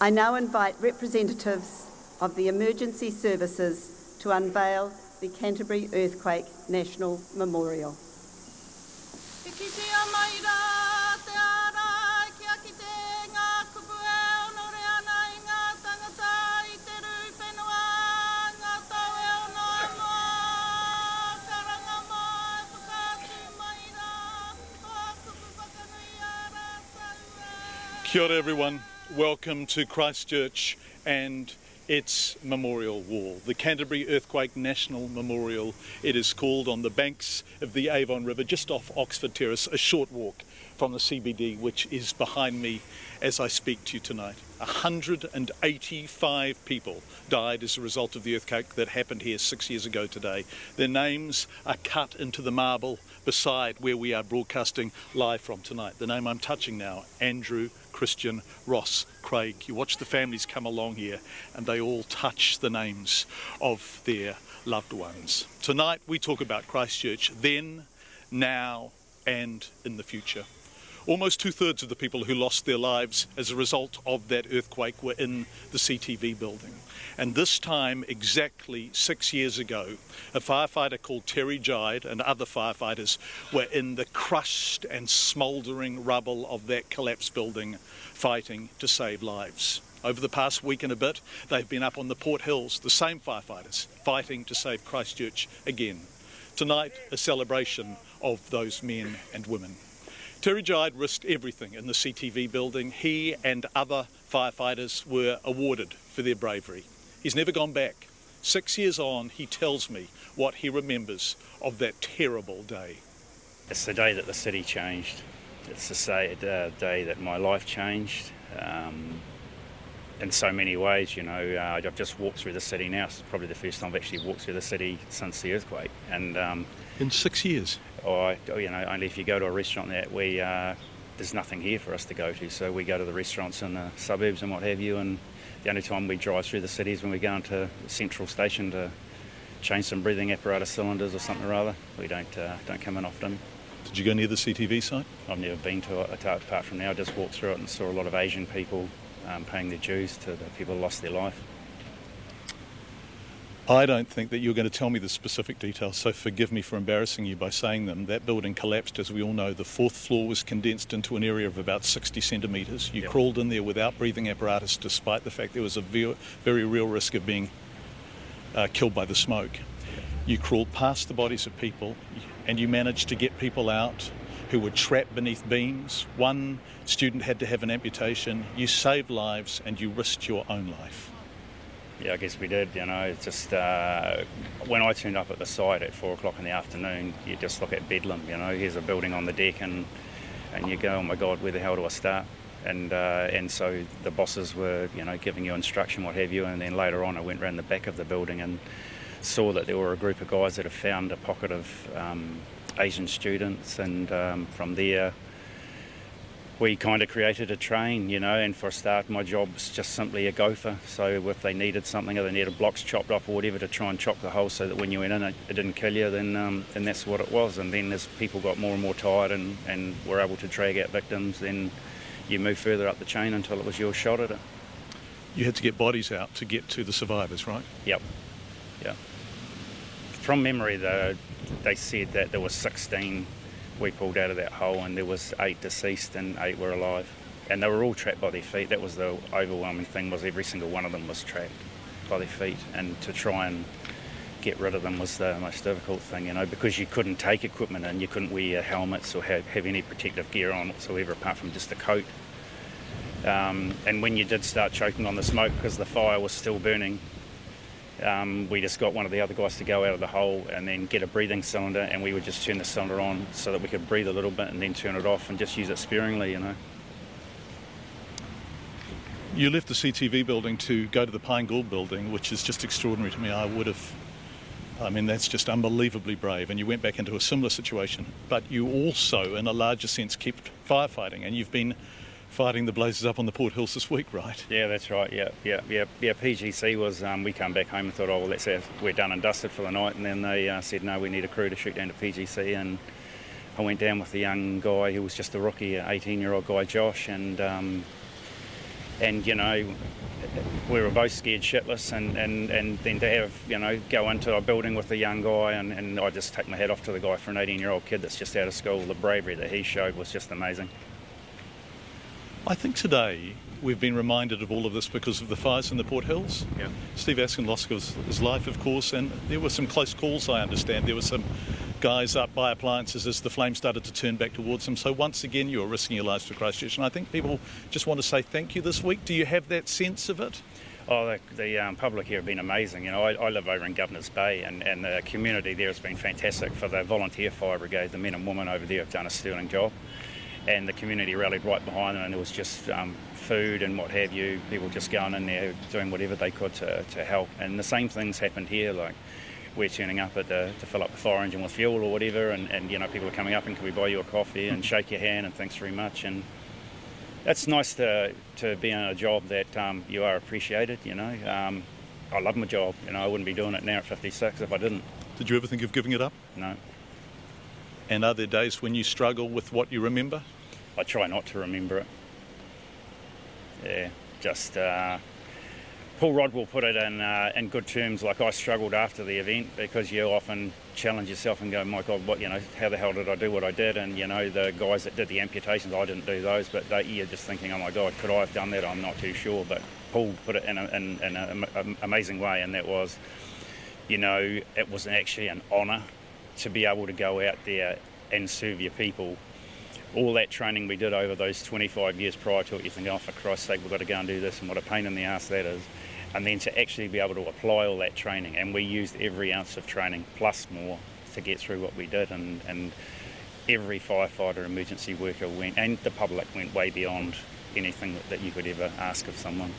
I now invite representatives of the emergency services to unveil the Canterbury Earthquake National Memorial. Kia ora everyone, welcome to Christchurch and its memorial wall, the Canterbury Earthquake National Memorial. It is called on the banks of the Avon River, just off Oxford Terrace, a short walk from the CBD, which is behind me as I speak to you tonight. 185 people died as a result of the earthquake that happened here 6 years ago today. Their names are cut into the marble beside where we are broadcasting live from tonight. The name I'm touching now, Andrew, Christian, Ross, Craig. You watch the families come along here and they all touch the names of their loved ones. Tonight we talk about Christchurch then, now and in the future. Almost 2/3 of the people who lost their lives as a result of that earthquake were in the CTV building. And this time, exactly 6 years ago, a firefighter called Gyde and other firefighters were in the crushed and smouldering rubble of that collapsed building, fighting to save lives. Over the past week and a bit, they've been up on the Port Hills, the same firefighters, fighting to save Christchurch again. Tonight, a celebration of those men and women. Gyde risked everything in the CTV building. He and other firefighters were awarded for their bravery. He's never gone back. 6 years on, he tells me what he remembers of that terrible day. It's the day that the city changed. It's the day that my life changed. In so many ways, you know, I've just walked through the city now. It's probably the first time I've actually walked through the city since the earthquake. And in 6 years? Only if you go to a restaurant that there's nothing here for us to go to, so we go to the restaurants in the suburbs and what have you, and the only time we drive through the city is when we go into Central Station to change some breathing apparatus cylinders or something or other. We don't come in often. Did you go near the CTV site? I've never been to it, apart from now. I just walked through it and saw a lot of Asian people paying their dues to the people who lost their life. I don't think that you're going to tell me the specific details, so forgive me for embarrassing you by saying them. That building collapsed, as we all know. The fourth floor was condensed into an area of about 60 centimetres. You crawled in there without breathing apparatus, despite the fact there was a very real risk of being killed by the smoke. You crawled past the bodies of people and you managed to get people out who were trapped beneath beams. One student had to have an amputation. You saved lives and you risked your own life. Yeah, I guess we did, you know. It's just when I turned up at the site at 4 o'clock in the afternoon, you just look at bedlam, you know. Here's a building on the deck and you go, oh my God, where the hell do I start? And so the bosses were, you know, giving you instruction, what have you, and then later on I went around the back of the building and saw that there were a group of guys that had found a pocket of Asian students, and from there we kind of created a train, you know, and for a start my job was just simply a gopher. So if they needed something or they needed blocks chopped off or whatever to try and chop the hole so that when you went in it didn't kill you, then that's what it was. And then as people got more and more tired and were able to drag out victims, then you move further up the chain until it was your shot at it. You had to get bodies out to get to the survivors, right? Yep. Yeah. From memory though, they said that there were 16 we pulled out of that hole, and there was 8 deceased and 8 were alive, and they were all trapped by their feet. That was the overwhelming thing, was every single one of them was trapped by their feet, and to try and get rid of them was the most difficult thing, you know, because you couldn't take equipment in, you couldn't wear helmets or have any protective gear on whatsoever apart from just a coat. And when you did start choking on the smoke because the fire was still burning, we just got one of the other guys to go out of the hole and then get a breathing cylinder, and we would just turn the cylinder on so that we could breathe a little bit and then turn it off and just use it sparingly, you know. You left the CTV building to go to the Pine Gould building, which is just extraordinary to me. That's just unbelievably brave, and you went back into a similar situation, but you also, in a larger sense, kept firefighting, and you've been fighting the blazes up on the Port Hills this week, right? Yeah, that's right. Yeah. PGC was, we come back home and thought, oh, well, we're done and dusted for the night. And then they said, no, we need a crew to shoot down to PGC. And I went down with the young guy who was just a rookie, an 18-year-old guy, Josh. And And, you know, we were both scared shitless, and then to have, you know, go into a building with a young guy, and I just take my hat off to the guy for an 18-year-old kid that's just out of school. The bravery that he showed was just amazing. I think today we've been reminded of all of this because of the fires in the Port Hills. Yeah. Steve Askin lost his life, of course, and there were some close calls, I understand. There were some guys up by appliances as the flames started to turn back towards them. So once again, you're risking your lives for Christchurch. And I think people just want to say thank you this week. Do you have that sense of it? Oh, the public here have been amazing. You know, I live over in Governor's Bay, and the community there has been fantastic. For the volunteer fire brigade, the men and women over there have done a sterling job. And the community rallied right behind them, and it was just food and what have you, people just going in there doing whatever they could to help. And the same things happened here, like we're turning up to fill up the fire engine with fuel or whatever, and you know, people are coming up and can we buy you a coffee and shake your hand and thanks very much. And it's nice to be in a job that you are appreciated, you know. I love my job, you know, I wouldn't be doing it now at 56 if I didn't. Did you ever think of giving it up? No. And are there days when you struggle with what you remember? I try not to remember it. Yeah, just Paul Rod will put it in good terms. Like, I struggled after the event because you often challenge yourself and go, my God, what, you know, how the hell did I do what I did? And you know, the guys that did the amputations, I didn't do those, but you're just thinking, oh my God, could I have done that? I'm not too sure. But Paul put it in an amazing way, and that was, you know, it was actually an honour to be able to go out there and serve your people. All that training we did over those 25 years prior to it, you think, oh, for Christ's sake, we've got to go and do this, and what a pain in the arse that is. And then to actually be able to apply all that training, and we used every ounce of training plus more to get through what we did, and every firefighter, emergency worker went, and the public went way beyond anything that you could ever ask of someone.